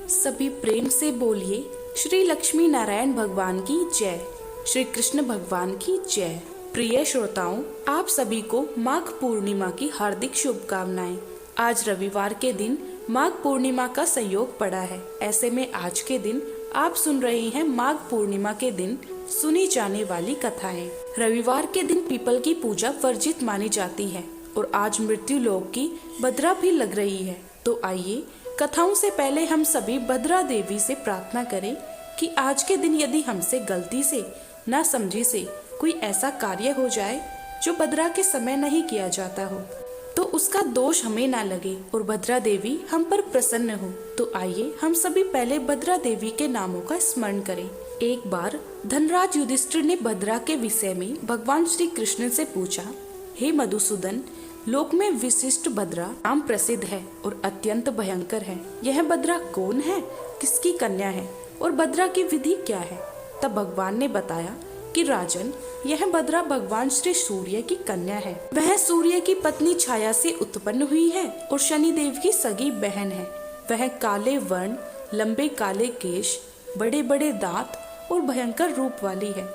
सभी प्रेम से बोलिए श्री लक्ष्मी नारायण भगवान की जय, श्री कृष्ण भगवान की जय। प्रिय श्रोताओं, आप सभी को माघ पूर्णिमा की हार्दिक शुभकामनाएं। आज रविवार के दिन माघ पूर्णिमा का संयोग पड़ा है। ऐसे में आज के दिन आप सुन रहे हैं माघ पूर्णिमा के दिन सुनी जाने वाली कथाएं। रविवार के दिन पीपल की पूजा वर्जित मानी जाती है और आज मृत्यु लोक की भद्रा भी लग रही है। तो आइए कथाओं से पहले हम सभी भद्रा देवी से प्रार्थना करें कि आज के दिन यदि हमसे गलती से ना समझी से कोई ऐसा कार्य हो जाए जो भद्रा के समय नहीं किया जाता हो, तो उसका दोष हमें ना लगे और भद्रा देवी हम पर प्रसन्न हो। तो आइए हम सभी पहले भद्रा देवी के नामों का स्मरण करें। एक बार धनराज युधिष्ठिर ने भद्रा के विषय में भगवान श्री कृष्ण से पूछा, हे मधुसूदन, लोक में विशिष्ट भद्रा नाम प्रसिद्ध है और अत्यंत भयंकर है। यह भद्रा कौन है, किसकी कन्या है और भद्रा की विधि क्या है? तब भगवान ने बताया कि राजन, यह भद्रा भगवान श्री सूर्य की कन्या है। वह सूर्य की पत्नी छाया से उत्पन्न हुई है और शनि देव की सगी बहन है। वह काले वर्ण, लंबे काले केश, बड़े बड़े दांत और भयंकर रूप वाली है।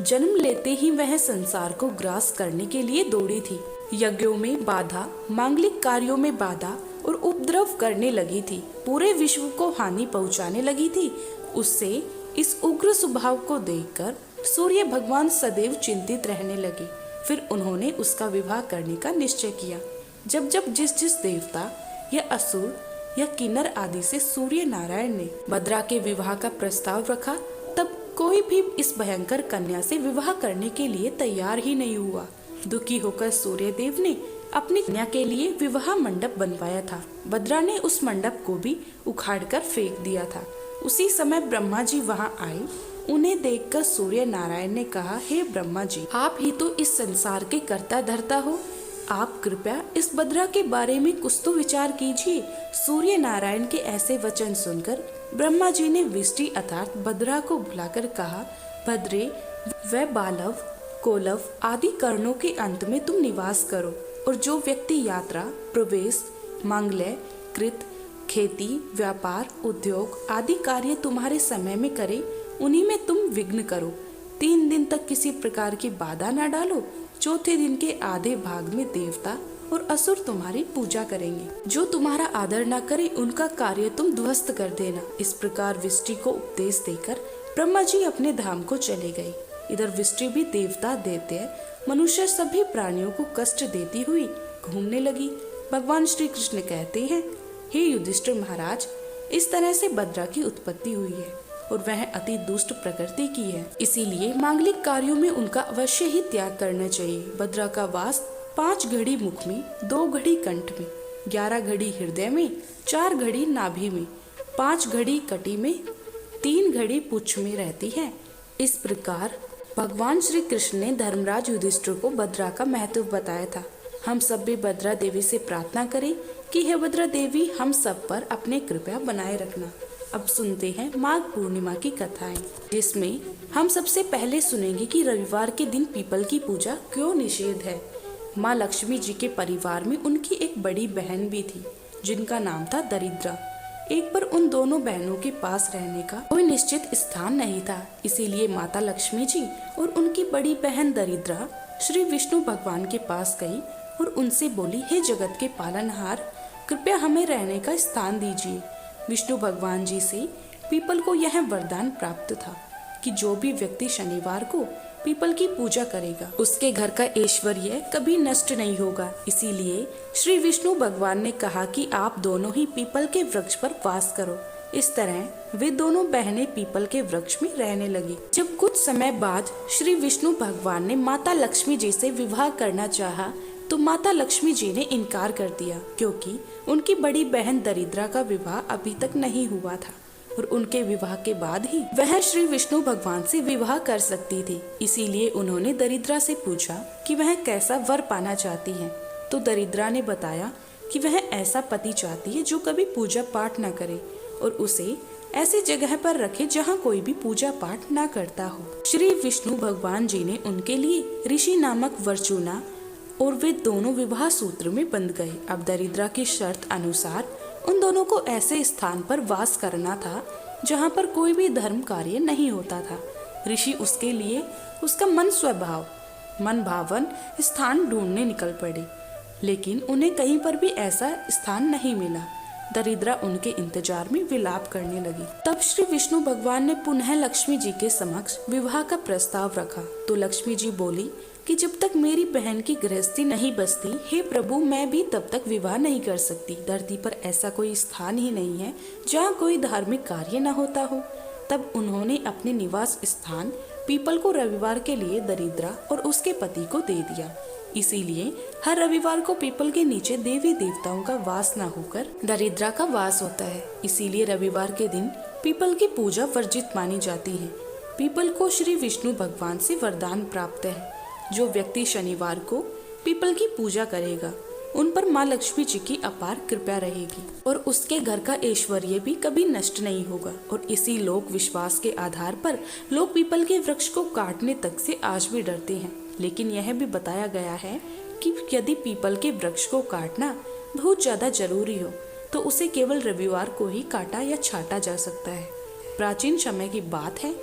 जन्म लेते ही वह संसार को ग्रास करने के लिए दौड़ी थी। यज्ञों में बाधा, मांगलिक कार्यों में बाधा और उपद्रव करने लगी थी। पूरे विश्व को हानि पहुंचाने लगी थी। उससे इस उग्र स्वभाव को देखकर सूर्य भगवान सदैव चिंतित रहने लगे। फिर उन्होंने उसका विवाह करने का निश्चय किया। जब जब जिस देवता या असुर या किन्नर आदि से सूर्य नारायण ने भद्रा के विवाह का प्रस्ताव रखा, तब कोई भी इस भयंकर कन्या से विवाह करने के लिए तैयार ही नहीं हुआ। दुखी होकर सूर्य देव ने अपनी कन्या के लिए विवाह मंडप बनवाया था। भद्रा ने उस मंडप को भी उखाड़कर फेंक दिया था। उसी समय ब्रह्मा जी वहां आए। उन्हें देखकर सूर्य नारायण ने कहा, हे ब्रह्मा जी, आप ही तो इस संसार के कर्ता धर्ता हो। आप कृपया इस भद्रा के बारे में कुछ तो विचार कीजिए। सूर्य नारायण के ऐसे वचन सुनकर ब्रह्मा जी ने विष्टि अर्थात भद्रा को बुलाकर कहा, भद्रे, वह बालव, कोलव आदि कर्णों के अंत में तुम निवास करो और जो व्यक्ति यात्रा, प्रवेश, मांगल्य, कृत, खेती, व्यापार, उद्योग आदि कार्य तुम्हारे समय में करे, उन्हीं में तुम विघ्न करो। 3 दिन तक किसी प्रकार की बाधा न डालो। चौथे दिन के आधे भाग में देवता और असुर तुम्हारी पूजा करेंगे। जो तुम्हारा आदर न करे उनका कार्य तुम ध्वस्त कर देना। इस प्रकार विष्टि को उपदेश देकर ब्रह्मा जी अपने धाम को चले गए। इधर विष्टि भी देवता देते मनुष्य सभी प्राणियों को कष्ट देती हुई घूमने लगी। भगवान श्री कृष्ण कहते हैं, हे युधिष्ठिर महाराज, इस तरह से भद्रा की उत्पत्ति हुई है और वह अति दुष्ट प्रकृति की है। इसीलिए मांगलिक कार्यों में उनका अवश्य ही त्याग करना चाहिए। भद्रा का वास 5 घड़ी मुख में, 2 घड़ी कंठ में, 11 घड़ी हृदय में, 4 घड़ी नाभि में, 5 घड़ी कटी में, 3 घड़ी पुच्छ में रहती है। इस प्रकार भगवान श्री कृष्ण ने धर्मराज युधिष्ठिर को भद्रा का महत्व बताया था। हम सब भी भद्रा देवी से प्रार्थना करें कि हे भद्रा देवी, हम सब पर अपने कृपा बनाए रखना। अब सुनते हैं माघ पूर्णिमा की कथाएं, जिसमें हम सबसे पहले सुनेंगे कि रविवार के दिन पीपल की पूजा क्यों निषेध है। माँ लक्ष्मी जी के परिवार में उनकी एक बड़ी बहन भी थी जिनका नाम था दरिद्रा। एक बार उन दोनों बहनों के पास रहने का कोई निश्चित स्थान नहीं था। इसीलिए माता लक्ष्मी जी और उनकी बड़ी बहन दरिद्रा श्री विष्णु भगवान के पास गई और उनसे बोली, हे जगत के पालनहार, कृपया हमें रहने का स्थान दीजिए। विष्णु भगवान जी से पीपल को यह वरदान प्राप्त था कि जो भी व्यक्ति शनिवार को पीपल की पूजा करेगा उसके घर का ऐश्वर्य कभी नष्ट नहीं होगा। इसीलिए श्री विष्णु भगवान ने कहा कि आप दोनों ही पीपल के वृक्ष पर वास करो। इस तरह वे दोनों बहनें पीपल के वृक्ष में रहने लगी। जब कुछ समय बाद श्री विष्णु भगवान ने माता लक्ष्मी जी से विवाह करना चाहा तो माता लक्ष्मी जी ने इनकार कर दिया, क्योंकि उनकी बड़ी बहन दरिद्रा का विवाह अभी तक नहीं हुआ था और उनके विवाह के बाद ही वह श्री विष्णु भगवान से विवाह कर सकती थी। इसीलिए उन्होंने दरिद्रा से पूछा कि वह कैसा वर पाना चाहती है। तो दरिद्रा ने बताया कि वह ऐसा पति चाहती है जो कभी पूजा पाठ न करे और उसे ऐसी जगह पर रखे जहाँ कोई भी पूजा पाठ न करता हो। श्री विष्णु भगवान जी ने उनके लिए ऋषि नामक वर चुना और वे दोनों विवाह सूत्र में बंध गए। अब दरिद्रा की शर्त अनुसार उन दोनों को ऐसे स्थान पर वास करना था जहाँ पर कोई भी धर्म कार्य नहीं होता था। ऋषि उसके लिए उसका मन भावन स्थान ढूंढने निकल पड़े, लेकिन उन्हें कहीं पर भी ऐसा स्थान नहीं मिला। दरिद्रा उनके इंतजार में विलाप करने लगी। तब श्री विष्णु भगवान ने पुनः लक्ष्मी जी के समक्ष विवाह का प्रस्ताव रखा तो लक्ष्मी जी बोली कि जब तक मेरी बहन की गृहस्थी नहीं बसती, हे प्रभु, मैं भी तब तक विवाह नहीं कर सकती। धरती पर ऐसा कोई स्थान ही नहीं है जहाँ कोई धार्मिक कार्य न होता हो। तब उन्होंने अपने निवास स्थान पीपल को रविवार के लिए दरिद्रा और उसके पति को दे दिया। इसीलिए हर रविवार को पीपल के नीचे देवी देवताओं का वास न होकर दरिद्रा का वास होता है। इसीलिए रविवार के दिन पीपल की पूजा वर्जित मानी जाती है। पीपल को श्री विष्णु भगवान से वरदान प्राप्त है, जो व्यक्ति शनिवार को पीपल की पूजा करेगा उन पर माँ लक्ष्मी जी की अपार कृपा रहेगी और उसके घर का ऐश्वर्य भी कभी नष्ट नहीं होगा। और इसी लोक विश्वास के आधार पर लोग पीपल के वृक्ष को काटने तक से आज भी डरते हैं। लेकिन यह भी बताया गया है कि यदि पीपल के वृक्ष को काटना बहुत ज्यादा जरूरी हो तो उसे केवल रविवार को ही काटा या छाटा जा सकता है। प्राचीन समय की बात है,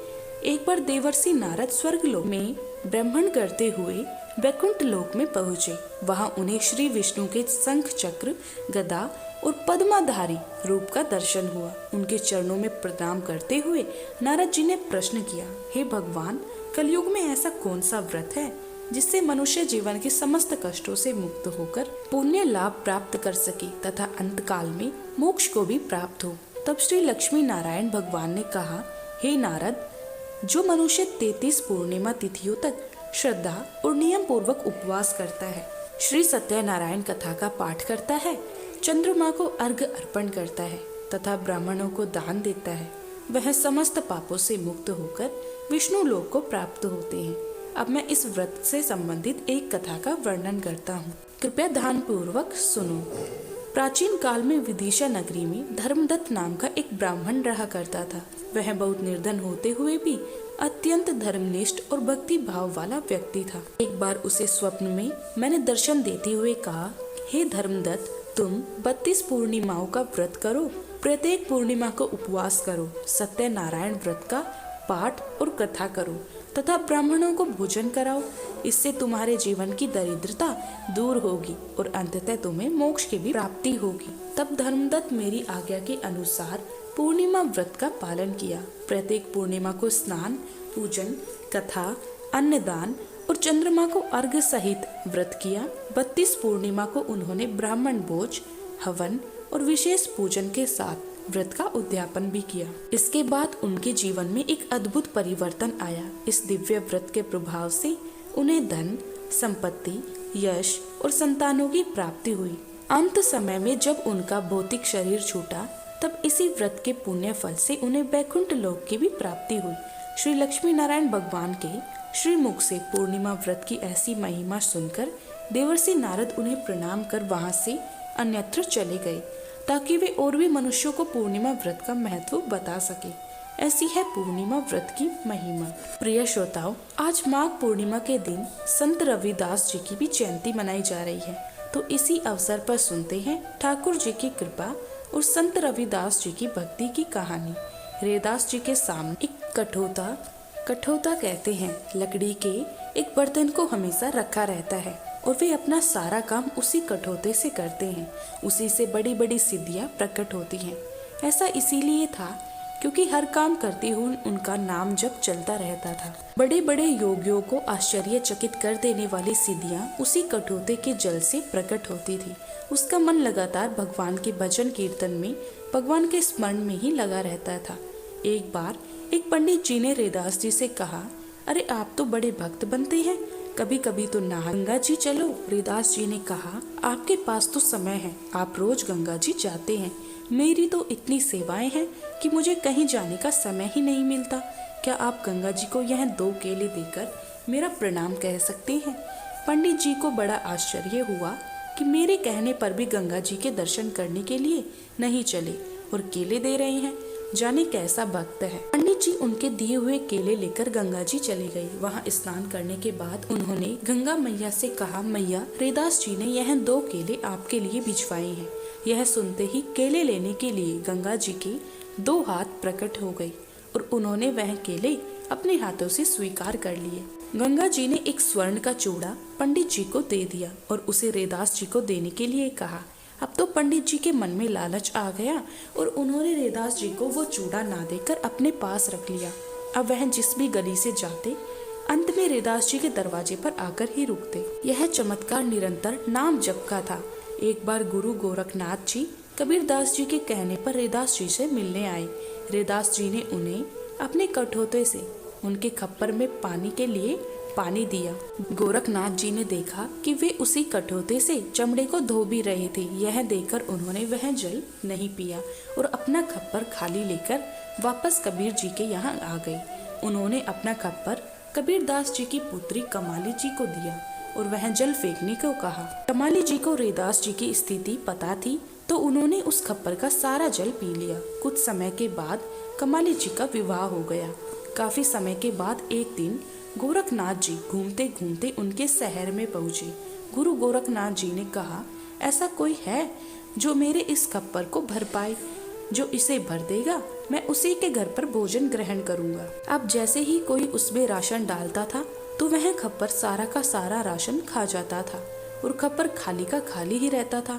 एक बार देवर्षि नारद स्वर्ग लोक में ब्रह्मण करते हुए वैकुंठ लोक में पहुँचे। वहाँ उन्हें श्री विष्णु के शंख चक्र, गदा और पद्माधारी रूप का दर्शन हुआ। उनके चरणों में प्रणाम करते हुए नारद जी ने प्रश्न किया, हे भगवान, कलयुग में ऐसा कौन सा व्रत है जिससे मनुष्य जीवन के समस्त कष्टों से मुक्त होकर पुण्य लाभ प्राप्त कर सके तथा अंत काल में मोक्ष को भी प्राप्त हो। तब श्री लक्ष्मी नारायण भगवान ने कहा, हे नारद, जो मनुष्य 33 पूर्णिमा तिथियों तक श्रद्धा और नियम पूर्वक उपवास करता है, श्री सत्यनारायण कथा का पाठ करता है, चंद्रमा को अर्घ्य अर्पण करता है तथा ब्राह्मणों को दान देता है, वह समस्त पापों से मुक्त होकर विष्णु लोक को प्राप्त होते हैं। अब मैं इस व्रत से संबंधित एक कथा का वर्णन करता हूँ, कृपया ध्यान पूर्वक सुनो। प्राचीन काल में विदिशा नगरी में धर्मदत्त नाम का एक ब्राह्मण रहा करता था। वह बहुत निर्धन होते हुए भी अत्यंत धर्मनिष्ठ और भक्ति भाव वाला व्यक्ति था। एक बार उसे स्वप्न में मैंने दर्शन देते हुए कहा, हे धर्मदत्त, तुम 32 पूर्णिमाओं का व्रत करो, प्रत्येक पूर्णिमा को उपवास करो, सत्यनारायण व्रत का पाठ और कथा करो तथा ब्राह्मणों को भोजन कराओ। इससे तुम्हारे जीवन की दरिद्रता दूर होगी और अंततः तुम्हें मोक्ष की भी प्राप्ति होगी। तब धर्मदत्त मेरी आज्ञा के अनुसार पूर्णिमा व्रत का पालन किया। प्रत्येक पूर्णिमा को स्नान, पूजन, कथा, अन्नदान और चंद्रमा को अर्घ्य सहित व्रत किया। 32 पूर्णिमा को उन्होंने ब्राह्मण भोज, हवन और विशेष पूजन के साथ व्रत का उद्यापन भी किया। इसके बाद उनके जीवन में एक अद्भुत परिवर्तन आया। इस दिव्य व्रत के प्रभाव से उन्हें धन, संपत्ति, यश और संतानों की प्राप्ति हुई। अंत समय में जब उनका भौतिक शरीर छूटा, तब इसी व्रत के पुण्य फल से उन्हें वैकुंठ लोक की भी प्राप्ति हुई। श्री लक्ष्मी नारायण भगवान के श्रीमुख से पूर्णिमा व्रत की ऐसी महिमा सुनकर देवर्षि नारद उन्हें प्रणाम कर वहां से अन्यत्र चले गए, ताकि वे और भी मनुष्यों को पूर्णिमा व्रत का महत्व बता सके। ऐसी है पूर्णिमा व्रत की महिमा। प्रिय श्रोताओं, आज माघ पूर्णिमा के दिन संत रविदास जी की भी जयंती मनाई जा रही है। तो इसी अवसर पर सुनते हैं ठाकुर जी की कृपा और संत रविदास जी की भक्ति की कहानी। रविदास जी के सामने एक कठौता कहते हैं, लकड़ी के एक बर्तन को हमेशा रखा रहता है और वे अपना सारा काम उसी कठौते से करते हैं। उसी से बड़ी बड़ी सिद्धियां प्रकट होती हैं। ऐसा इसीलिए था क्योंकि हर काम करते हुए उनका नाम जप चलता रहता था। बड़े बड़े योगियों को आश्चर्यचकित कर देने वाली सिद्धियां उसी कठौते के जल से प्रकट होती थी। उसका मन लगातार भगवान के भजन कीर्तन में, भगवान के स्मरण में ही लगा रहता था। एक बार एक पंडित जी ने रविदास जी से कहा, अरे आप तो बड़े भक्त बनते हैं, कभी कभी तो नहा गंगा जी चलो। रविदास जी ने कहा, आपके पास तो समय है, आप रोज गंगा जी जाते हैं, मेरी तो इतनी सेवाएं हैं कि मुझे कहीं जाने का समय ही नहीं मिलता। क्या आप गंगा जी को यह 2 केले देकर मेरा प्रणाम कह सकते हैं? पंडित जी को बड़ा आश्चर्य हुआ कि मेरे कहने पर भी गंगा जी के दर्शन करने के लिए नहीं चले और केले दे रहे हैं, जाने कैसा भक्त है। पंडित जी उनके दिए हुए केले लेकर गंगा जी चले गए। वहां स्नान करने के बाद उन्होंने गंगा मैया से कहा, मैया, रविदास जी ने यह 2 केले आपके लिए भिजवाए हैं, यह सुनते ही केले लेने के लिए गंगा जी के 2 हाथ प्रकट हो गए और उन्होंने वह केले अपने हाथों से स्वीकार कर लिए। गंगा जी ने एक स्वर्ण का चूड़ा पंडित जी को दे दिया और उसे रैदास जी को देने के लिए कहा। अब तो पंडित जी के मन में लालच आ गया और उन्होंने रैदास जी को वो चूड़ा ना देकर अपने पास रख लिया। अब वह जिस भी गली से जाते अंत में रैदास जी के दरवाजे पर आकर ही रुकते। यह चमत्कार निरंतर नाम जप का था। एक बार गुरु गोरखनाथ जी कबीरदास जी के कहने पर रैदास जी से मिलने आए। रैदास जी ने उन्हें अपने कठौते से उनके खप्पर में पानी के लिए पानी दिया। गोरखनाथ जी ने देखा कि वे उसी कठौते से चमड़े को धो भी रहे थे। यह देखकर उन्होंने वह जल नहीं पिया और अपना खप्पर खाली लेकर वापस कबीर जी के यहाँ आ गए। उन्होंने अपना खप्पर कबीरदास जी की पुत्री कमाली जी को दिया और वह जल फेंकने को कहा। कमाली जी को रैदास जी की स्थिति पता थी तो उन्होंने उस खप्पर का सारा जल पी लिया। कुछ समय के बाद कमाली जी का विवाह हो गया। काफी समय के बाद एक दिन गोरखनाथ जी घूमते घूमते उनके शहर में पहुंचे। गुरु गोरखनाथ जी ने कहा, ऐसा कोई है जो मेरे इस खप्पर को भर पाए? जो इसे भर देगा मैं उसी के घर पर भोजन ग्रहण करूंगा। अब जैसे ही कोई उसमें राशन डालता था तो वह खप्पर सारा का सारा राशन खा जाता था और खप्पर खाली का खाली ही रहता था।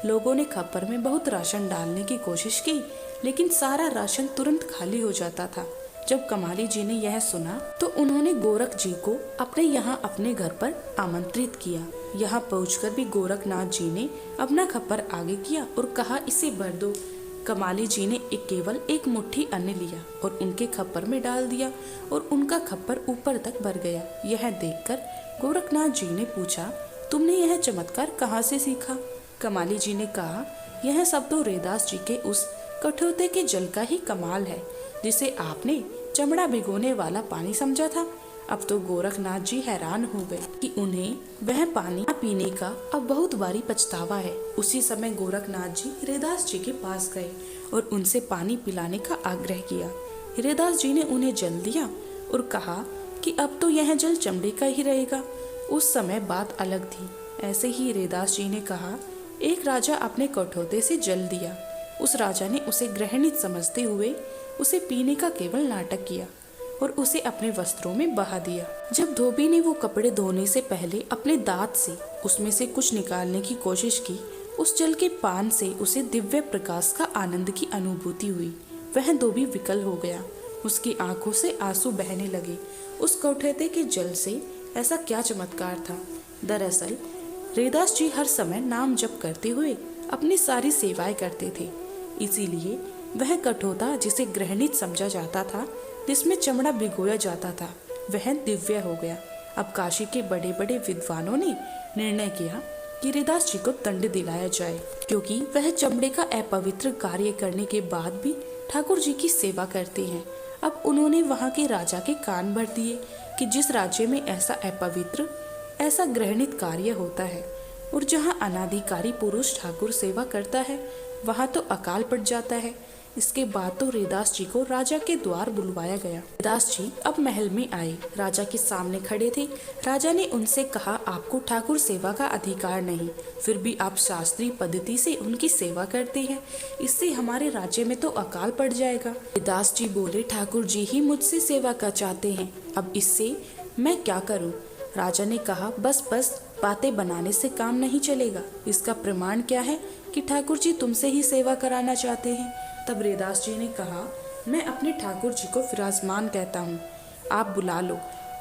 लोगों ने खप्पर में बहुत राशन डालने की कोशिश की लेकिन सारा राशन तुरंत खाली हो जाता था। जब कमाली जी ने यह सुना तो उन्होंने गोरख जी को अपने यहाँ अपने घर पर आमंत्रित किया। यहाँ पहुंचकर भी गोरखनाथ जी ने अपना खप्पर आगे किया और कहा, इसे भर दो। कमाली जी ने केवल एक मुट्ठी अन्न लिया और उनके खप्पर में डाल दिया और उनका खप्पर ऊपर तक भर गया। यह देखकर गोरखनाथ जी ने पूछा, तुमने यह चमत्कार कहाँ से सीखा? कमाली जी ने कहा, यह सब तो रैदास जी के उस कठौते के जल का ही कमाल है जिसे आपने चमड़ा भिगोने वाला पानी समझा था। अब तो गोरखनाथ जी हैरान हो गए कि उन्हें वह पानी पीने का अब बहुत बारी पछतावा है। उसी समय गोरखनाथ जी रैदास जी के पास गए और उनसे पानी पिलाने का आग्रह किया। रैदास जी ने उन्हें जल दिया और कहा कि अब तो यह जल चमड़े का ही रहेगा। उस समय बात अलग थी। ऐसे ही रैदास जी ने कहा, एक राजा अपने कठौते से जल दिया। उस राजा ने उसे ग्रहणित समझते हुए उसे पीने का केवल नाटक किया और उसे अपने वस्त्रों में बहा दिया। जब धोबी ने वो कपड़े धोने से पहले अपने दांत से उसमें से कुछ निकालने की कोशिश की, उस जल के पान से उसे दिव्य प्रकाश का आनंद की अनुभूति हुई। वह धोबी विकल हो गया। उसकी आंखों से आंसू बहने लगे। उस कठौते के जल से ऐसा क्या चमत्कार था? दरअसल रैदास जी हर समय नाम जप करते हुए अपनी सारी सेवाएं करते थे, इसीलिए वह कठौता जिसे ग्रहणित समझा जाता था, जिसमें चमड़ा भिगोया जाता था, वह दिव्य हो गया। अब काशी के बड़े बड़े विद्वानों ने निर्णय किया कि रैदास जी को दंड दिलाया जाए, क्योंकि वह चमड़े का अपवित्र कार्य करने के बाद भी ठाकुर जी की सेवा करते हैं। अब उन्होंने वहाँ के राजा के कान भर दिए कि जिस राज्य में ऐसा अपवित्र, ऐसा ग्रहणित कार्य होता है और जहाँ अनाधिकारी पुरुष ठाकुर सेवा करता है, वहाँ तो अकाल पड़ जाता है। इसके बाद तो रैदास जी को राजा के द्वार बुलवाया गया। रैदास जी अब महल में आए, राजा के सामने खड़े थे। राजा ने उनसे कहा, आपको ठाकुर सेवा का अधिकार नहीं, फिर भी आप शास्त्रीय पद्धति से उनकी सेवा करते हैं। इससे हमारे राज्य में तो अकाल पड़ जाएगा। रैदास जी बोले, ठाकुर जी ही मुझसे सेवा का चाहते हैं, अब इससे मैं क्या करूं? राजा ने कहा, बस बातें बनाने से काम नहीं चलेगा। इसका प्रमाण क्या है कि ठाकुर जी तुमसे ही सेवा कराना चाहते हैं? तब रैदास जी ने कहा, मैं अपने ठाकुर जी को विराजमान कहता हूँ, आप बुला लो।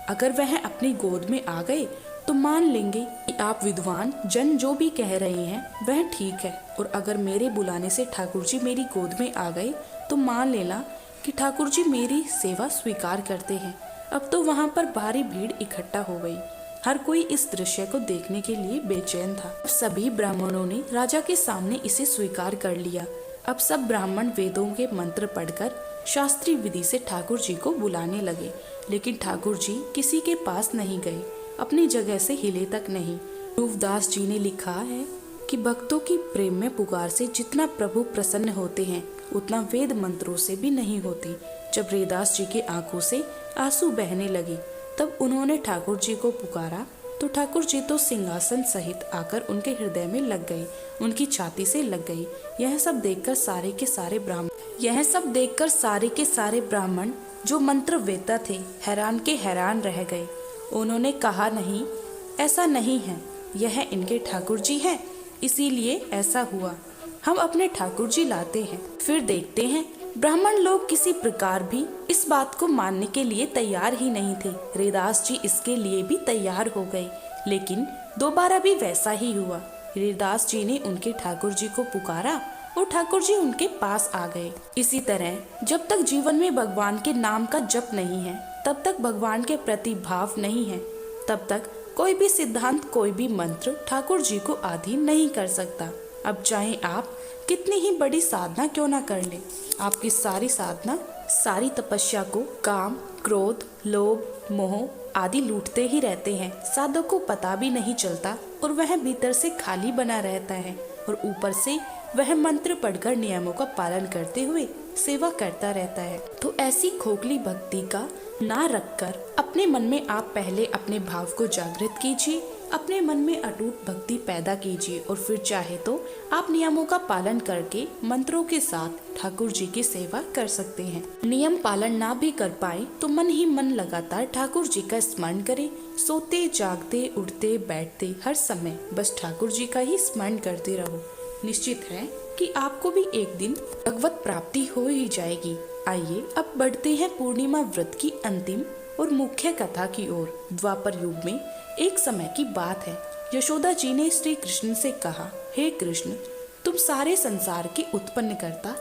अगर वह अपनी गोद में आ गए तो मान लेंगे कि आप विद्वान जन जो भी कह रहे हैं वह ठीक है, और अगर मेरे बुलाने से ठाकुर जी मेरी गोद में आ गए तो मान लेना कि ठाकुर जी मेरी सेवा स्वीकार करते हैं। अब तो वहाँ पर भारी भीड़ इकट्ठा हो गई। हर कोई इस दृश्य को देखने के लिए बेचैन था। सभी ब्राह्मणों ने राजा के सामने इसे स्वीकार कर लिया। अब सब ब्राह्मण वेदों के मंत्र पढ़कर शास्त्रीय विधि से ठाकुर जी को बुलाने लगे, लेकिन ठाकुर जी किसी के पास नहीं गए, अपनी जगह से हिले तक नहीं। रूपदास जी ने लिखा है कि भक्तों की प्रेम में पुकार से जितना प्रभु प्रसन्न होते हैं उतना वेद मंत्रों से भी नहीं होती। जब रैदास जी के आंखों से आंसू बहने लगे तब उन्होंने ठाकुर जी को पुकारा तो ठाकुर जी तो सिंहासन सहित आकर उनके हृदय में लग गए, उनकी छाती से लग गई। यह सब देखकर सारे के ब्राह्मण जो मंत्र वेता थे हैरान के हैरान रह गए। उन्होंने कहा, नहीं, ऐसा नहीं है, यह इनके ठाकुर जी हैं, इसीलिए ऐसा हुआ। हम अपने ठाकुर जी लाते हैं, फिर देखते हैं। ब्राह्मण लोग किसी प्रकार भी इस बात को मानने के लिए तैयार ही नहीं थे। हरिदास जी इसके लिए भी तैयार हो गए, लेकिन दोबारा भी वैसा ही हुआ। हरिदास जी ने उनके ठाकुर जी को पुकारा और ठाकुर जी उनके पास आ गए। इसी तरह जब तक जीवन में भगवान के नाम का जप नहीं है, तब तक भगवान के प्रति भाव नहीं है, तब तक कोई भी सिद्धांत, कोई भी मंत्र ठाकुर जी को अधीन नहीं कर सकता। अब चाहे आप कितनी ही बड़ी साधना क्यों ना कर ले, आपकी सारी साधना, सारी तपस्या को काम, क्रोध, लोभ, मोह आदि लूटते ही रहते हैं। साधक को पता भी नहीं चलता और वह भीतर से खाली बना रहता है और ऊपर से वह मंत्र पढ़कर नियमों का पालन करते हुए सेवा करता रहता है। तो ऐसी खोखली भक्ति का ना रखकर अपने मन में आप पहले अपने भाव को जागृत कीजिए, अपने मन में अटूट भक्ति पैदा कीजिए और फिर चाहे तो आप नियमों का पालन करके मंत्रों के साथ ठाकुर जी की सेवा कर सकते हैं। नियम पालन ना भी कर पाए तो मन ही मन लगातार ठाकुर जी का स्मरण करें। सोते, जागते, उठते, बैठते हर समय बस ठाकुर जी का ही स्मरण करते रहो। निश्चित है कि आपको भी एक दिन भगवत प्राप्ति हो ही जाएगी। आइए अब बढ़ते हैं पूर्णिमा व्रत की अंतिम और मुख्य कथा की ओर। द्वापर युग में एक समय की बात है। यशोदा जी ने श्री कृष्ण से कहा, हे कृष्ण, तुम सारे संसार के उत्पन्न करता,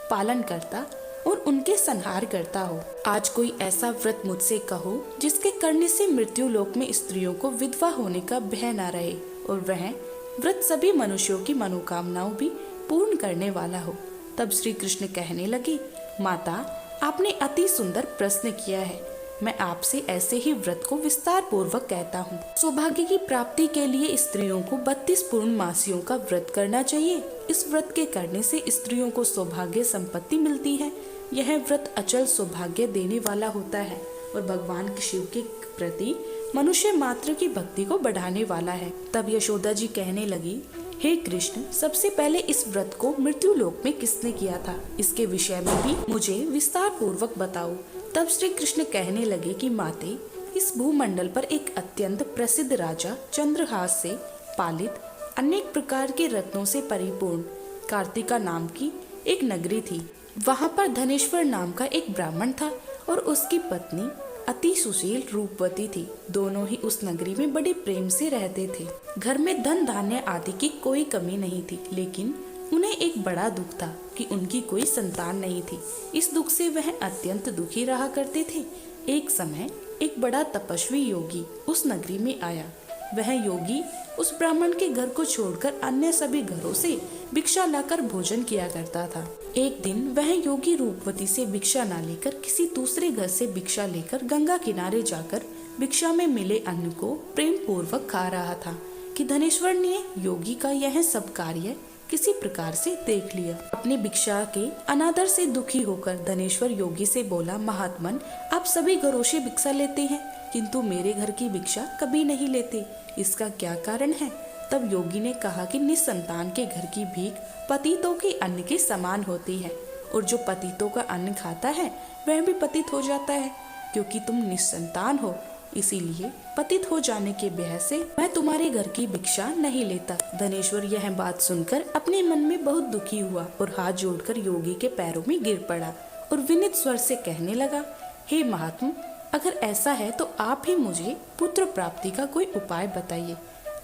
पालन करता और उनके संहार करता हो। आज कोई ऐसा व्रत मुझसे कहो जिसके करने से मृत्यु लोक में स्त्रियों को विधवा होने का भय न रहे और वह व्रत सभी मनुष्यों की मनोकामनाओं भी पूर्ण करने वाला हो। तब श्री कृष्ण कहने लगे, माता, आपने अति सुंदर प्रश्न किया है। मैं आपसे ऐसे ही व्रत को विस्तार पूर्वक कहता हूँ। सौभाग्य की प्राप्ति के लिए स्त्रियों को 32 पूर्ण मासियों का व्रत करना चाहिए। इस व्रत के करने से स्त्रियों को सौभाग्य संपत्ति मिलती है। यह व्रत अचल सौभाग्य देने वाला होता है और भगवान शिव के प्रति मनुष्य मात्र की भक्ति को बढ़ाने वाला है। तब यशोदा जी कहने लगी, हे कृष्ण, सबसे पहले इस व्रत को मृत्यु लोक में किसने किया था, इसके विषय में भी मुझे विस्तार पूर्वक बताओ। तब श्री कृष्ण कहने लगे कि माते, इस भूमंडल पर एक अत्यंत प्रसिद्ध राजा चंद्रहास से पालित अनेक प्रकार के रत्नों से परिपूर्ण कार्तिका नाम की एक नगरी थी। वहाँ पर धनेश्वर नाम का एक ब्राह्मण था और उसकी पत्नी अति सुशील रूपवती थी। दोनों ही उस नगरी में बड़े प्रेम से रहते थे। घर में धन धान्य आदि की कोई कमी नहीं थी, लेकिन उन्हें एक बड़ा दुख था कि उनकी कोई संतान नहीं थी। इस दुख से वह अत्यंत दुखी रहा करते थे। एक समय एक बड़ा तपस्वी योगी उस नगरी में आया। वह योगी उस ब्राह्मण के घर को छोड़कर अन्य सभी घरों से भिक्षा लाकर भोजन किया करता था। एक दिन वह योगी रूपवती से भिक्षा न लेकर किसी दूसरे घर से भिक्षा लेकर गंगा किनारे जाकर भिक्षा में मिले अन्न को प्रेम पूर्वक खा रहा था कि धनेश्वर ने योगी का यह सब कार्य किसी प्रकार से देख लिया। अपनी भिक्षा के अनादर से दुखी होकर धनेश्वर योगी से बोला, महात्मन, आप सभी घरों से भिक्षा लेते हैं किंतु मेरे घर की भिक्षा कभी नहीं लेते, इसका क्या कारण है? तब योगी ने कहा कि निसंतान के घर की भीख पतितों के अन्न के समान होती है और जो पतितों का अन्न खाता है वह भी पतित हो जाता है। क्योंकि तुम निसंतान हो, इसीलिए पतित हो जाने के भय से मैं तुम्हारे घर की भिक्षा नहीं लेता। धनेश्वर यह बात सुनकर अपने मन में बहुत दुखी हुआ और हाथ जोड़कर योगी के पैरों में गिर पड़ा और विनीत स्वर से कहने लगा, हे महात्मा, अगर ऐसा है तो आप ही मुझे पुत्र प्राप्ति का कोई उपाय बताइए।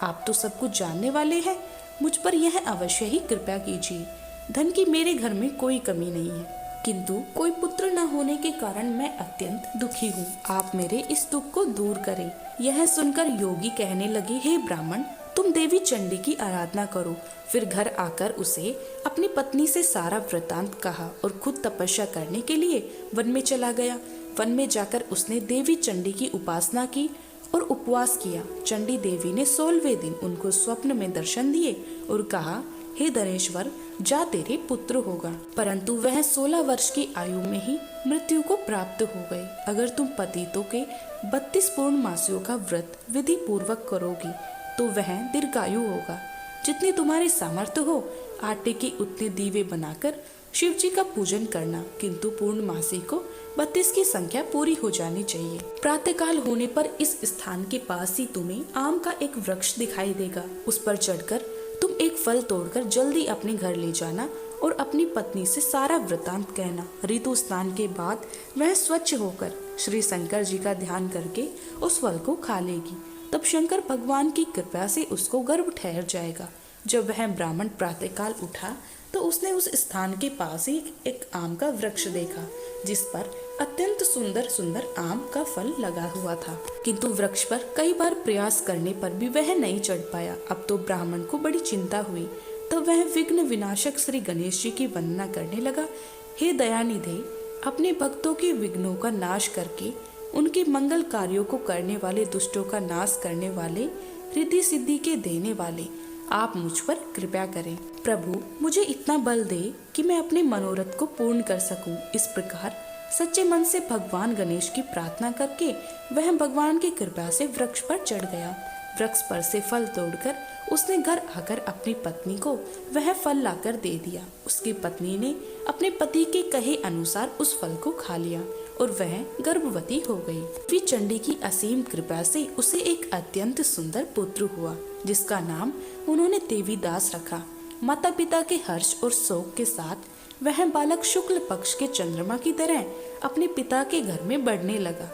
आप तो सब कुछ जानने वाले हैं, मुझ पर यह अवश्य ही कृपा कीजिए। धन की मेरे घर में कोई कमी नहीं है, किंतु कोई पुत्र न होने के कारण मैं अत्यंत दुखी हूँ। आप मेरे इस दुख को दूर करें। यह सुनकर योगी कहने लगे, हे ब्राह्मण, तुम देवी चंडी की आराधना करो। फिर घर आकर उसे अपनी पत्नी से सारा वृतांत कहा और खुद तपस्या करने के लिए वन में चला गया। वन में जाकर उसने देवी चंडी की उपासना की और उपवास किया। चंडी देवी ने 16वें दिन उनको स्वप्न में दर्शन दिए और कहा, हे धनेश्वर, जा तेरे पुत्र होगा। परंतु वह 16 वर्ष की आयु में ही मृत्यु को प्राप्त हो गए। अगर तुम पतितों के 32 पूर्णमासियों का व्रत विधि पूर्वक करोगी तो वह दीर्घायु होगा। जितनी तुम्हारी सामर्थ्य हो आटे के उतने दीवे बनाकर शिव जी का पूजन करना, किंतु पूर्णमासी को 32 की संख्या पूरी हो जानी चाहिए। प्रातःकाल होने पर इस स्थान के पास ही तुम्हें आम का एक वृक्ष दिखाई देगा। उस पर चढ़कर तुम एक फल तोड़कर जल्दी अपने घर ले जाना और अपनी पत्नी से सारा वृतांत कहना। ऋतु स्नान के बाद वह स्वच्छ होकर श्री शंकर जी का ध्यान करके उस फल को खा लेगी। तब शंकर भगवान की कृपा से उसको गर्भ ठहर जाएगा। जब वह ब्राह्मण प्रातःकाल उठा तो उसने उस स्थान के पास ही एक आम का वृक्ष देखा, जिस पर अत्यंत सुंदर सुंदर आम का फल लगा हुआ था। किंतु वृक्ष पर कई बार प्रयास करने पर भी वह नहीं चढ़ पाया। अब तो ब्राह्मण को बड़ी चिंता हुई। तब वह विघ्न विनाशक श्री गणेश जी की वंदना करने लगा। हे दयानिधे, अपने भक्तों के विघ्नों का नाश करके उनके मंगल कार्यों को करने वाले, दुष्टों का नाश करने वाले, रिद्धि सिद्धि के देने वाले, आप मुझ पर कृपा करें। प्रभु, मुझे इतना बल दे कि मैं अपने मनोरथ को पूर्ण कर सकूं। इस प्रकार सच्चे मन से भगवान गणेश की प्रार्थना करके वह भगवान की कृपा से वृक्ष पर चढ़ गया। वृक्ष पर से फल तोड़कर उसने घर आकर अपनी पत्नी को वह फल लाकर दे दिया। उसकी पत्नी ने अपने पति के कहे अनुसार उस फल को खा लिया और वह गर्भवती हो गई। फिर चंडी की असीम कृपा से उसे एक अत्यंत सुंदर पुत्र हुआ, जिसका नाम उन्होंने देवीदास रखा। माता पिता के हर्ष और शोक के साथ वह बालक शुक्ल पक्ष के चंद्रमा की तरह अपने पिता के घर में बढ़ने लगा।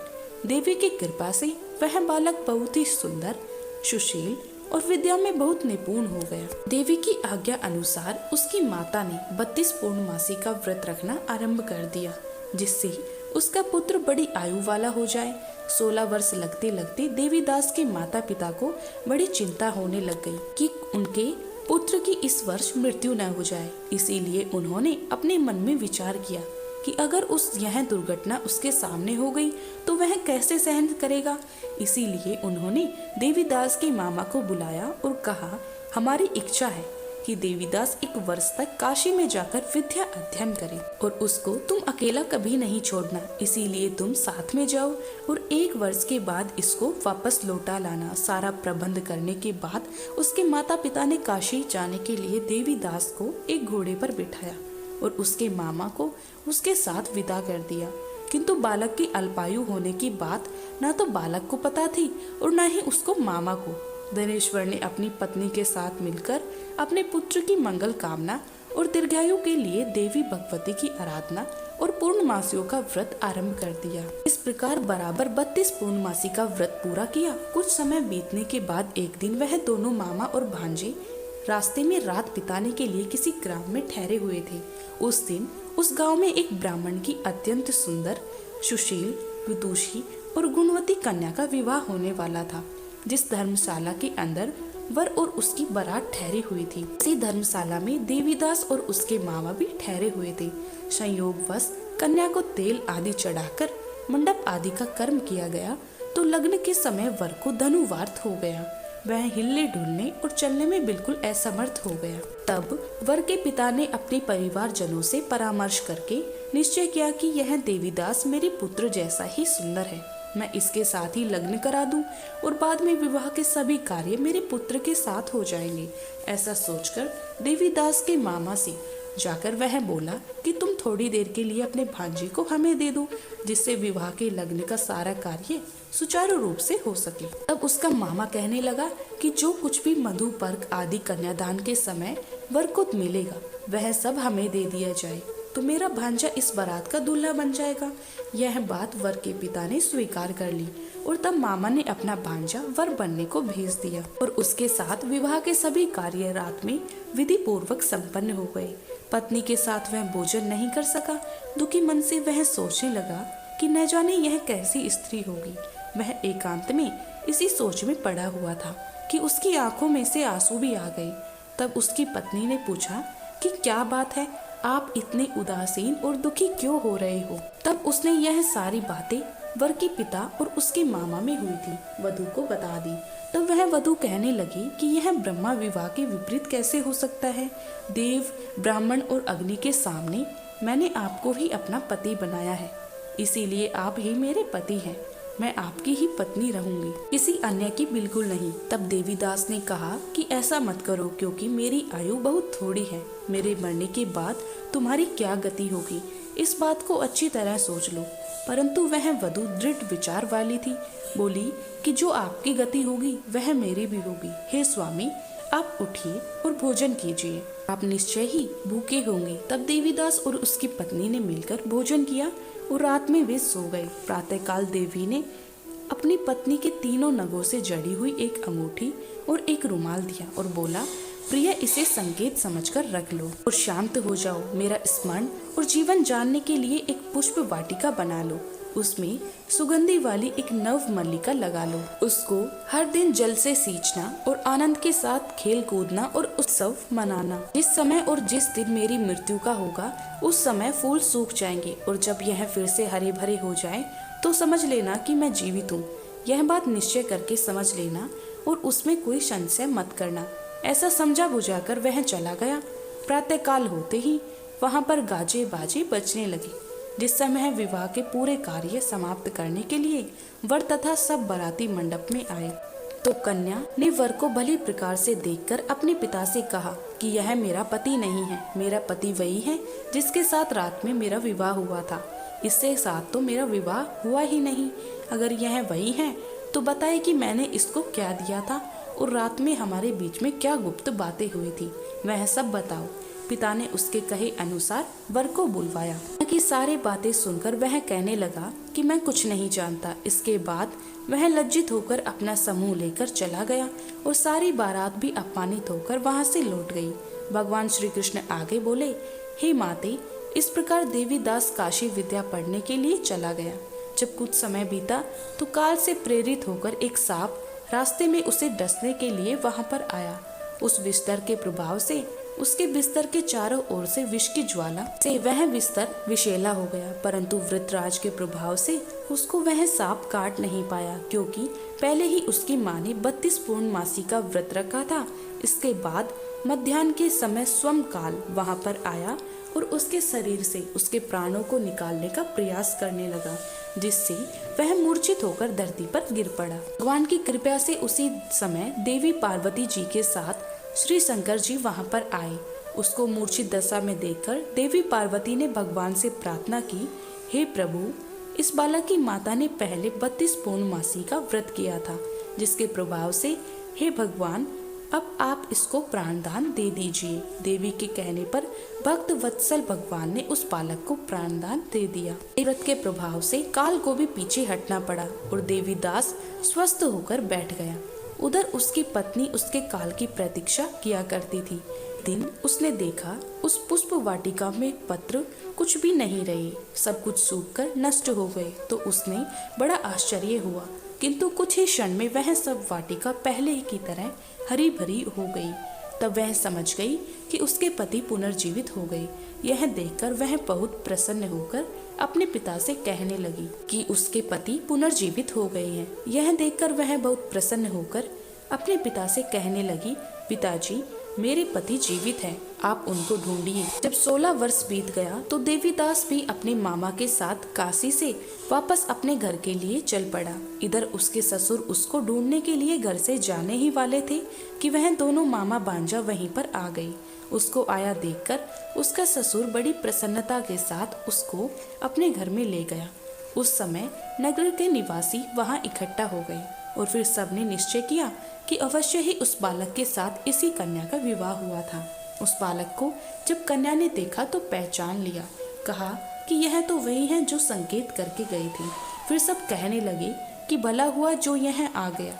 देवी की कृपा से वह बालक बहुत ही सुंदर, सुशील और विद्या में बहुत निपुण हो गया। देवी की आज्ञा अनुसार उसकी माता ने 32 पूर्णमासी का व्रत रखना आरंभ कर दिया, जिससे उसका पुत्र बड़ी आयु वाला हो जाए। 16 वर्ष लगते लगते देवीदास के माता पिता को बड़ी चिंता होने लग गई कि उनके पुत्र की इस वर्ष मृत्यु न हो जाए। इसीलिए उन्होंने अपने मन में विचार किया कि अगर यह दुर्घटना उसके सामने हो गई तो वह कैसे सहन करेगा। इसीलिए उन्होंने देवीदास के मामा को बुलाया और कहा, हमारी इच्छा है कि देवीदास 1 वर्ष तक काशी में जाकर विद्या अध्ययन करे और उसको तुम अकेला कभी नहीं छोड़ना। इसीलिए तुम साथ में जाओ और 1 वर्ष के बाद इसको वापस लौटा लाना। सारा प्रबंध करने के बाद उसके माता पिता ने काशी जाने के लिए देवीदास को एक घोड़े पर बिठाया और उसके मामा को उसके साथ विदा कर दिया। किंतु बालक की अल्पायु होने की बात न तो बालक को पता थी और न ही उसको मामा को। धनेश्वर ने अपनी पत्नी के साथ मिलकर अपने पुत्र की मंगल कामना और दीर्घायु के लिए देवी भगवती की आराधना और पूर्णमासियों का व्रत आरंभ कर दिया। इस प्रकार बराबर 32 पूर्णमासी का व्रत पूरा किया। कुछ समय बीतने के बाद एक दिन वह दोनों मामा और भांजे रास्ते में रात बिताने के लिए किसी ग्राम में ठहरे हुए थे। उस दिन उस गांव में एक ब्राह्मण की अत्यंत सुंदर, सुशील, विदुषी और गुणवती कन्या का विवाह होने वाला था। जिस धर्मशाला के अंदर वर और उसकी बारात ठहरी हुई थी, इसी धर्मशाला में देवीदास और उसके मामा भी ठहरे हुए थे। संयोगवश कन्या को तेल आदि चढ़ाकर मंडप आदि का कर्म किया गया तो लग्न के समय वर को धनुवार्थ हो गया। वह हिलने डुलने और चलने में बिल्कुल असमर्थ हो गया। तब वर के पिता ने अपने परिवार जनों से परामर्श करके निश्चय किया कि यह देवीदास मेरे पुत्र जैसा ही सुंदर है, मैं इसके साथ ही लग्न करा दूं और बाद में विवाह के सभी कार्य मेरे पुत्र के साथ हो जाएंगे। ऐसा सोचकर देवीदास के मामा से जाकर वह बोला कि तुम थोड़ी देर के लिए अपने भांजे को हमें दे दो, जिससे विवाह के लग्न का सारा कार्य सुचारू रूप से हो सके। तब उसका मामा कहने लगा कि जो कुछ भी मधु पर्क आदि कन्यादान के समय वर को मिलेगा वह सब हमें दे दिया जाए, तो मेरा भांजा इस बारात का दूल्हा बन जाएगा। यह बात वर के पिता ने स्वीकार कर ली और तब मामा ने अपना भांजा वर बनने को भेज दिया और उसके साथ विवाह के सभी कार्य रात में विधि पूर्वक संपन्न हो गए। पत्नी के साथ वह भोजन नहीं कर सका। दुखी मन से वह सोचने लगा कि न जाने यह कैसी स्त्री होगी। वह एकांत में इसी सोच में पड़ा हुआ था कि उसकी आंखों में से आंसू भी आ गए। तब उसकी पत्नी ने पूछा कि क्या बात है, आप इतने उदासीन और दुखी क्यों हो रहे हो। तब उसने यह सारी बातें वर के पिता और उसके मामा में हुई थी, वधु को बता दी। तब वह वधु कहने लगी कि यह ब्रह्मा विवाह के विपरीत कैसे हो सकता है। देव, ब्राह्मण और अग्नि के सामने मैंने आपको ही अपना पति बनाया है, इसीलिए आप ही मेरे पति हैं। मैं आपकी ही पत्नी रहूंगी, किसी अन्य की बिल्कुल नहीं। तब देवीदास ने कहा कि ऐसा मत करो, क्योंकि मेरी आयु बहुत थोड़ी है। मेरे मरने के बाद तुम्हारी क्या गति होगी, इस बात को अच्छी तरह सोच लो। परंतु वह वधु दृढ़ विचार वाली थी, बोली कि जो आपकी गति होगी वह मेरी भी होगी। हे स्वामी, आप उठिए और भोजन कीजिए, आप निश्चय ही भूखे होंगे। तब देवीदास और उसकी पत्नी ने मिलकर भोजन किया और रात में वे सो गए। प्रातःकाल देवी ने अपनी पत्नी के तीनों नगों से जड़ी हुई एक अंगूठी और एक रुमाल दिया और बोला, प्रिय, इसे संकेत समझकर रख लो और शांत हो जाओ। मेरा स्मरण और जीवन जानने के लिए एक पुष्प वाटिका बना लो, उसमें सुगंधी वाली एक नव मल्लिका लगा लो। उसको हर दिन जल से सींचना और आनंद के साथ खेल कूदना और उत्सव मनाना। जिस समय और जिस दिन मेरी मृत्यु का होगा, उस समय फूल सूख जाएंगे और जब यह फिर से हरे भरे हो जाए तो समझ लेना कि मैं जीवित हूँ। यह बात निश्चय करके समझ लेना और उसमें कोई संशय मत करना। ऐसा समझा बुझाकर वह चला गया। प्रातःकाल होते ही वहाँ पर गाजे बाजे बजने लगे। जिस समय विवाह के पूरे कार्य समाप्त करने के लिए वर तथा सब बाराती मंडप में आए, तो कन्या ने वर को भली प्रकार से देखकर अपने पिता से कहा कि यह मेरा पति नहीं है। मेरा पति वही है जिसके साथ रात में मेरा विवाह हुआ था। इससे साथ तो मेरा विवाह हुआ ही नहीं। अगर यह वही है तो बताए कि मैंने इसको क्या दिया था और रात में हमारे बीच में क्या गुप्त बातें हुई थी, वह सब बताओ। पिता ने उसके कहे अनुसार वर को बुलवाया। कि सारी बातें सुनकर वह कहने लगा कि मैं कुछ नहीं जानता। इसके बाद वह लज्जित होकर अपना समूह लेकर चला गया और सारी बारात भी अपमानित होकर वहां से लौट गई। भगवान श्री कृष्ण आगे बोले, हे माते, इस प्रकार देवीदास काशी विद्या पढ़ने के लिए चला गया। जब कुछ समय बीता तो काल से प्रेरित होकर एक सांप रास्ते में उसे डसने के लिए वहां पर आया। उस विस्तर के प्रभाव से उसके बिस्तर के चारों ओर से विष की ज्वाला से वह बिस्तर विषैला हो गया, परंतु वृतराज के प्रभाव से उसको वह सांप काट नहीं पाया, क्योंकि पहले ही उसकी माँ ने 32 पूर्णमासी का व्रत रखा था। इसके बाद मध्याह्न के समय स्वम काल वहां पर आया और उसके शरीर से उसके प्राणों को निकालने का प्रयास करने लगा, जिससे वह मूर्छित होकर धरती पर गिर पड़ा। भगवान की कृपा से उसी समय देवी पार्वती जी के साथ श्री शंकर जी वहां पर आए। उसको मूर्छित दशा में देखकर देवी पार्वती ने भगवान से प्रार्थना की, हे प्रभु, इस बालक की माता ने पहले 32 पूर्णमासी का व्रत किया था, जिसके प्रभाव से हे भगवान, अब आप इसको प्राणदान दे दीजिए। देवी के कहने पर भक्त वत्सल भगवान ने उस बालक को प्राणदान दे दिया। व्रत के प्रभाव से काल को भी पीछे हटना पड़ा और देवीदास स्वस्थ होकर बैठ गया। उधर उसकी पत्नी उसके काल की प्रतीक्षा किया करती थी। दिन उसने देखा उस पुष्प वाटिका में पत्र कुछ भी नहीं रहे, सब कुछ सूखकर नष्ट हो गए। तो उसने बड़ा आश्चर्य हुआ, किंतु कुछ ही क्षण में वह सब वाटिका पहले की तरह हरी भरी हो गई। तब वह समझ गई कि उसके पति पुनर्जीवित हो गए। यह देखकर वह बहुत प्रसन्न होकर अपने पिता से कहने लगी कि उसके पति पुनर्जीवित हो गए हैं। यह देखकर वह बहुत प्रसन्न होकर अपने पिता से कहने लगी, पिताजी, मेरे पति जीवित हैं, आप उनको ढूंढिए। जब 16 वर्ष बीत गया तो देवीदास भी अपने मामा के साथ काशी से वापस अपने घर के लिए चल पड़ा। इधर उसके ससुर उसको ढूंढने के लिए घर से जाने ही वाले थे कि वह दोनों मामा भांजा वहीं पर आ गई। उसको आया देखकर उसका ससुर बड़ी प्रसन्नता के साथ उसको अपने घर में ले गया। उस समय नगर के निवासी वहां इकट्ठा हो गए और फिर सबने निश्चय किया कि अवश्य ही उस बालक के साथ इसी कन्या का विवाह हुआ था। उस बालक को जब कन्या ने देखा तो पहचान लिया, कहा कि यह तो वही है जो संकेत करके गई थी। फिर सब कहने लगे कि भला हुआ जो यह आ गया,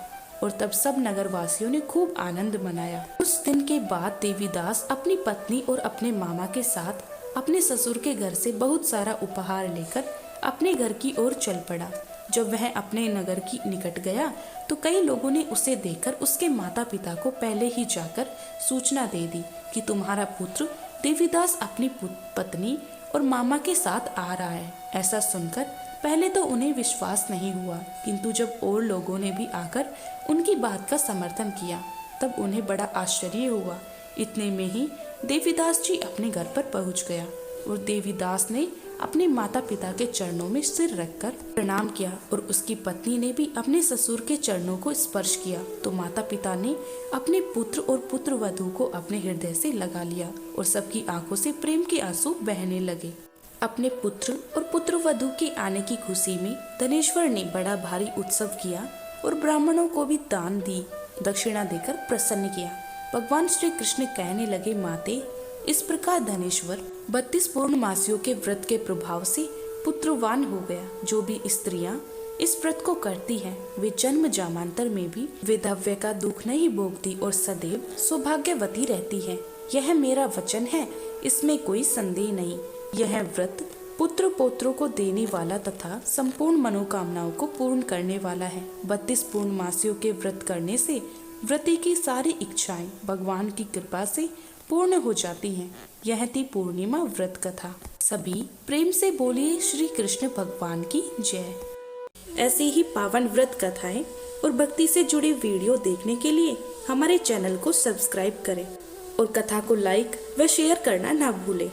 और तब सब नगरवासियों ने खूब आनंद मनाया। उस दिन के बाद देवीदास अपनी पत्नी और अपने मामा के साथ अपने ससुर के घर से बहुत सारा उपहार लेकर अपने घर की ओर चल पड़ा। जब वह अपने नगर की निकट गया तो कई लोगों ने उसे देखकर उसके माता पिता को पहले ही जाकर सूचना दे दी कि तुम्हारा पुत्र देवीदास अपनी पत्नी और मामा के साथ आ रहा है। ऐसा सुनकर पहले तो उन्हें विश्वास नहीं हुआ, किंतु जब और लोगों ने भी आकर उनकी बात का समर्थन किया तब उन्हें बड़ा आश्चर्य हुआ। इतने में ही देवीदास जी अपने घर पर पहुंच गया और देवीदास ने अपने माता पिता के चरणों में सिर रखकर प्रणाम किया और उसकी पत्नी ने भी अपने ससुर के चरणों को स्पर्श किया। तो माता पिता ने अपने पुत्र और पुत्र वधू को अपने हृदय से लगा लिया और सबकी आंखों से प्रेम के आंसू बहने लगे। अपने पुत्र और पुत्र वधू के आने की खुशी में धनेश्वर ने बड़ा भारी उत्सव किया और ब्राह्मणों को भी दान दी, दक्षिणा देकर प्रसन्न किया। भगवान श्री कृष्ण कहने लगे, माते, इस प्रकार धनेश्वर 32 पूर्णमासियों के व्रत के प्रभाव से पुत्रवान हो गया। जो भी स्त्रियां इस व्रत को करती हैं, वे जन्म जन्मांतर में भी विधव्य का दुख नहीं भोगती और सदैव सौभाग्यवती रहती हैं। यह मेरा वचन है, इसमें कोई संदेह नहीं। यह व्रत पुत्र पौत्रों को देने वाला तथा संपूर्ण मनोकामनाओं को पूर्ण करने वाला है। 32 पूर्णमासियों के व्रत करने से व्रती की सारी इच्छाएं भगवान की कृपा से पूर्ण हो जाती हैं। यह थी पूर्णिमा व्रत कथा। सभी प्रेम से बोलिए श्री कृष्ण भगवान की जय। ऐसे ही पावन व्रत कथाएं और भक्ति से जुड़े वीडियो देखने के लिए हमारे चैनल को सब्सक्राइब करें और कथा को लाइक व शेयर करना ना भूलें।